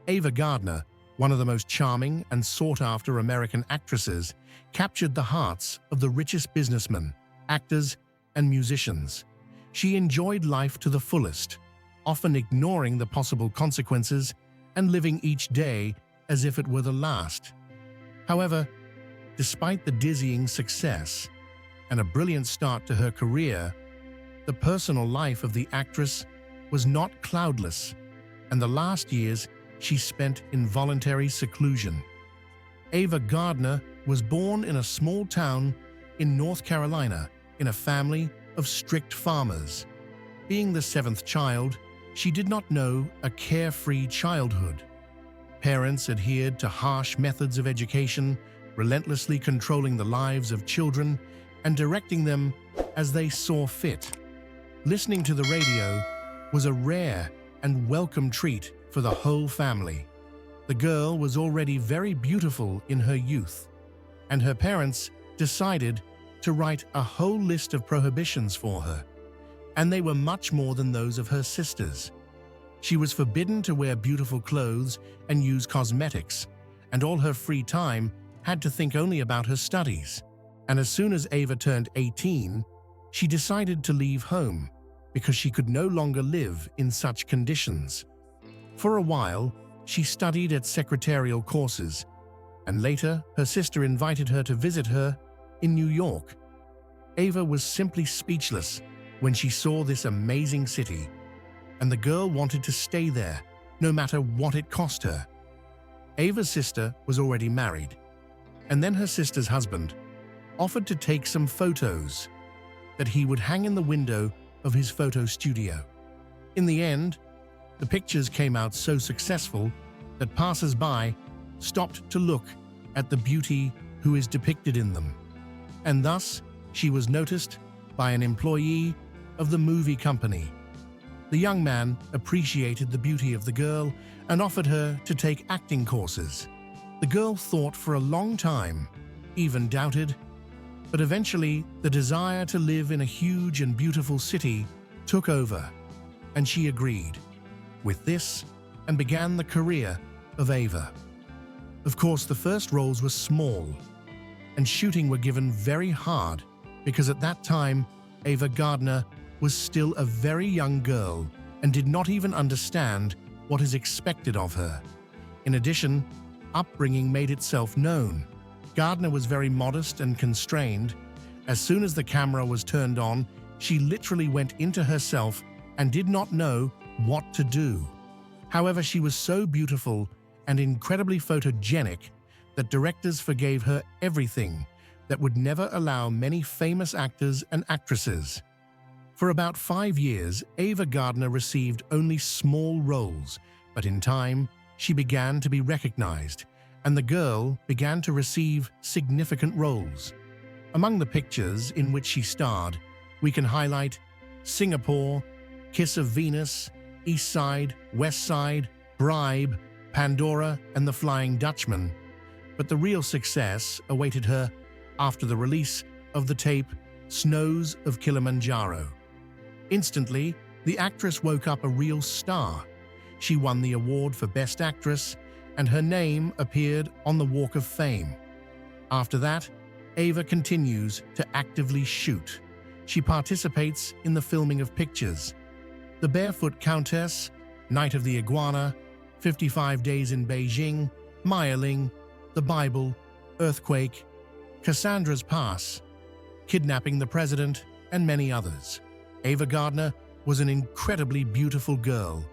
Ava Gardner, one of the most charming and sought-after American actresses, captured the hearts of the richest businessmen, actors, and musicians. She enjoyed life to the fullest, often ignoring the possible consequences and living each day as if it were the last. However, despite the dizzying success and a brilliant start to her career, the personal life of the actress was not cloudless, and the last years she spent in voluntary seclusion. Ava Gardner was born in a small town in North Carolina in a family of strict farmers. Being the seventh child, she did not know a carefree childhood. Parents adhered to harsh methods of education, relentlessly controlling the lives of children and directing them as they saw fit. Listening to the radio was a rare and welcome treat for the whole family. The girl was already very beautiful in her youth, and her parents decided to write a whole list of prohibitions for her, and they were much more than those of her sisters. She was forbidden to wear beautiful clothes and use cosmetics, and all her free time had to think only about her studies. And as soon as Ava turned 18, she decided to leave home because she could no longer live in such conditions. For a while, she studied at secretarial courses, and later her sister invited her to visit her in New York. Ava was simply speechless when she saw this amazing city, and the girl wanted to stay there, no matter what it cost her. Ava's sister was already married, and then her sister's husband offered to take some photos that he would hang in the window of his photo studio. In the end, the pictures came out so successful that passers-by stopped to look at the beauty who is depicted in them. And thus, she was noticed by an employee of the movie company. The young man appreciated the beauty of the girl and offered her to take acting courses. The girl thought for a long time, even doubted, but eventually the desire to live in a huge and beautiful city took over, and she agreed with this and began the career of Ava. Of course, the first roles were small, and shooting were given very hard because at that time, Ava Gardner was still a very young girl and did not even understand what is expected of her. In addition, upbringing made itself known. Gardner was very modest and constrained. As soon as the camera was turned on, she literally went into herself and did not know what to do. However, she was so beautiful and incredibly photogenic that directors forgave her everything that would never allow many famous actors and actresses. For about 5 years, Ava Gardner received only small roles, but in time, she began to be recognized, and the girl began to receive significant roles. Among the pictures in which she starred, we can highlight Singapore, Kiss of Venus, East Side, West Side, Bribe, Pandora, and The Flying Dutchman. But the real success awaited her after the release of the tape Snows of Kilimanjaro. Instantly, the actress woke up a real star. She won the award for Best Actress, and her name appeared on the Walk of Fame. After that, Ava continues to actively shoot. She participates in the filming of pictures: The Barefoot Countess, Night of the Iguana, 55 Days in Beijing, Meiling, The Bible, Earthquake, Cassandra's Pass, Kidnapping the President, and many others. Ava Gardner was an incredibly beautiful girl,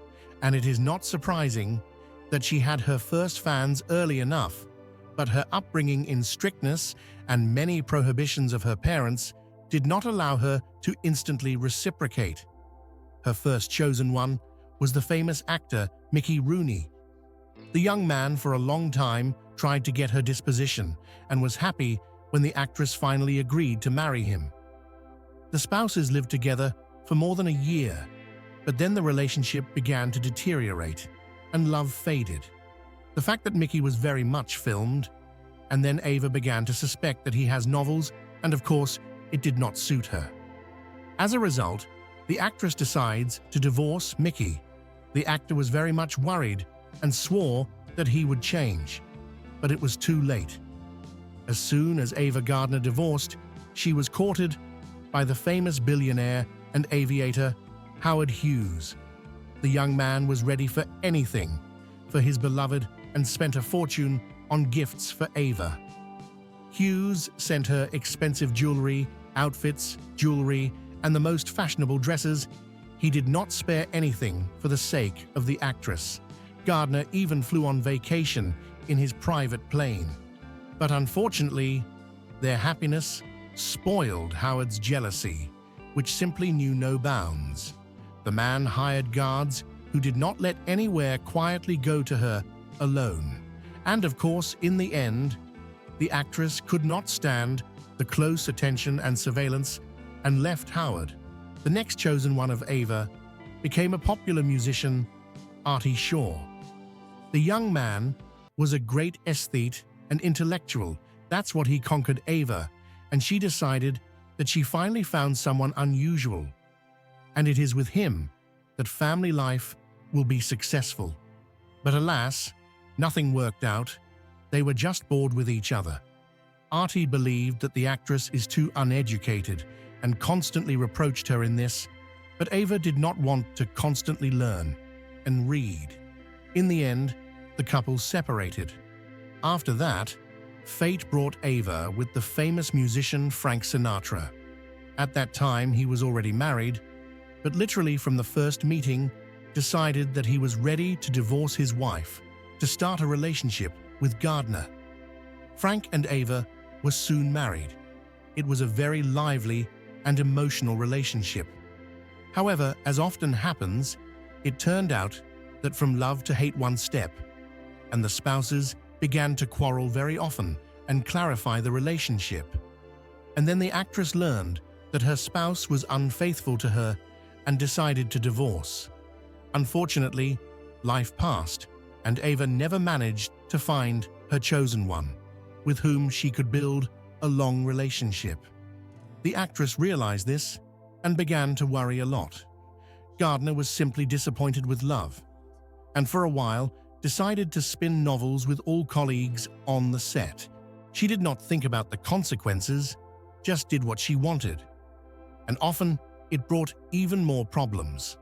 and it is not surprising that she had her first fans early enough, but her upbringing in strictness and many prohibitions of her parents did not allow her to instantly reciprocate. Her first chosen one was the famous actor Mickey Rooney. The young man for a long time tried to get her disposition and was happy when the actress finally agreed to marry him. The spouses lived together for more than a year, but then the relationship began to deteriorate and love faded. The fact that Mickey was very much filmed, and then Ava began to suspect that he has novels, and of course, it did not suit her. As a result, the actress decides to divorce Mickey. The actor was very much worried and swore that he would change. But it was too late. As soon as Ava Gardner divorced, she was courted by the famous billionaire and aviator Howard Hughes. The young man was ready for anything for his beloved and spent a fortune on gifts for Ava. Hughes sent her expensive jewelry, outfits, and the most fashionable dresses. He did not spare anything for the sake of the actress. Gardner even flew on vacation in his private plane. But unfortunately, their happiness spoiled Howard's jealousy, which simply knew no bounds. The man hired guards who did not let anywhere quietly go to her alone. And of course, in the end, the actress could not stand the close attention and surveillance and left Howard. The next chosen one of Ava became a popular musician, Artie Shaw. The young man was a great aesthete and intellectual. That's what he conquered Ava, and she decided that she finally found someone unusual. And it is with him that family life will be successful. But alas, nothing worked out. They were just bored with each other. Artie believed that the actress is too uneducated and constantly reproached her in this, but Ava did not want to constantly learn and read. In the end, the couple separated. After that, fate brought Ava with the famous musician Frank Sinatra. At that time, he was already married, but literally from the first meeting, decided that he was ready to divorce his wife to start a relationship with Gardner. Frank and Ava were soon married. It was a very lively and emotional relationship. However, as often happens, it turned out that from love to hate one step, and the spouses began to quarrel very often and clarify the relationship. And then the actress learned that her spouse was unfaithful to her and decided to divorce. Unfortunately, life passed, and Ava never managed to find her chosen one, with whom she could build a long relationship. The actress realized this and began to worry a lot. Gardner was simply disappointed with love, and for a while decided to spin novels with all colleagues on the set. She did not think about the consequences, just did what she wanted. And often, it brought even more problems.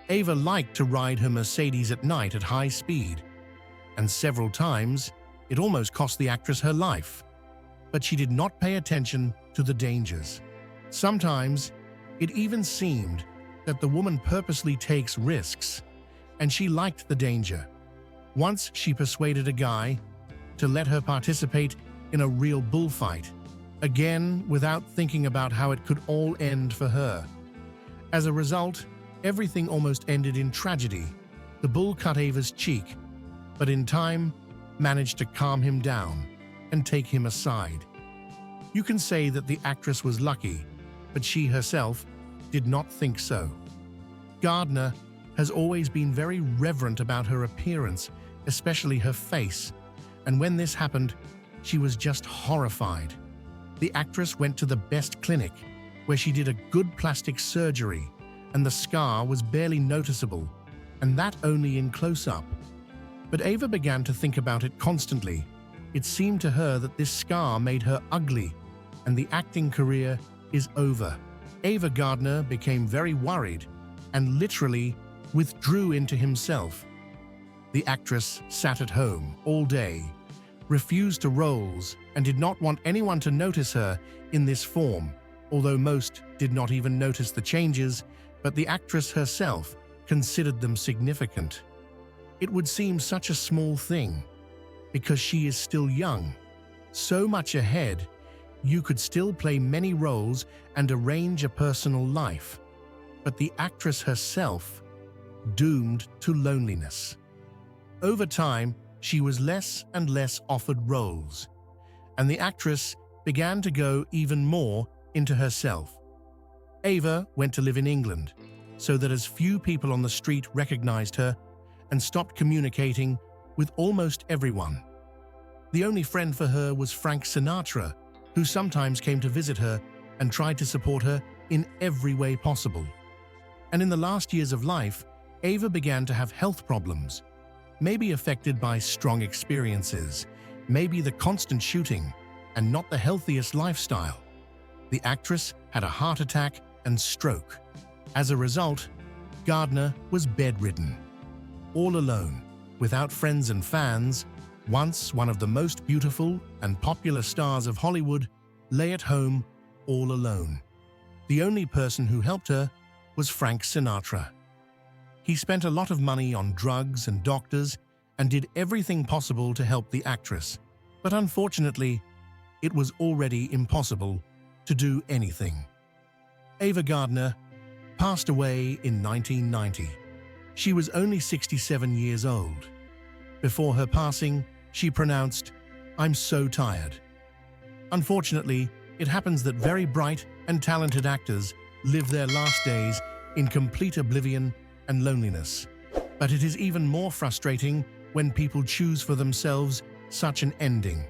Ava liked to ride her Mercedes at night at high speed, and several times, it almost cost the actress her life. But she did not pay attention to the dangers. Sometimes, it even seemed that the woman purposely takes risks, and she liked the danger. Once she persuaded a guy to let her participate in a real bullfight, again without thinking about how it could all end for her. As a result, everything almost ended in tragedy. The bull cut Ava's cheek, but in time managed to calm him down and take him aside. You can say that the actress was lucky, but she herself did not think so. Gardner has always been very reverent about her appearance, especially her face, and when this happened, she was just horrified. The actress went to the best clinic, where she did a good plastic surgery, and the scar was barely noticeable, and that only in close-up. But Ava began to think about it constantly. It seemed to her that this scar made her ugly, and the acting career is over. Ava Gardner became very worried and literally withdrew into himself. The actress sat at home all day, refused to roles, and did not want anyone to notice her in this form, although most did not even notice the changes, but the actress herself considered them significant. It would seem such a small thing, because she is still young, so much ahead. You could still play many roles and arrange a personal life, but the actress herself doomed to loneliness. Over time, she was less and less offered roles, and the actress began to go even more into herself. Ava went to live in England, so that as few people on the street recognized her, and stopped communicating with almost everyone. The only friend for her was Frank Sinatra, who sometimes came to visit her and tried to support her in every way possible. And in the last years of life, Ava began to have health problems. may be affected by strong experiences, maybe the constant shooting, and not the healthiest lifestyle. The actress had a heart attack and stroke. As a result, Gardner was bedridden. All alone, without friends and fans, once one of the most beautiful and popular stars of Hollywood lay at home all alone. The only person who helped her was Frank Sinatra. He spent a lot of money on drugs and doctors and did everything possible to help the actress. But unfortunately, it was already impossible to do anything. Ava Gardner passed away in 1990. She was only 67 years old. Before her passing, she pronounced, "I'm so tired." Unfortunately, it happens that very bright and talented actors live their last days in complete oblivion and loneliness. But it is even more frustrating when people choose for themselves such an ending.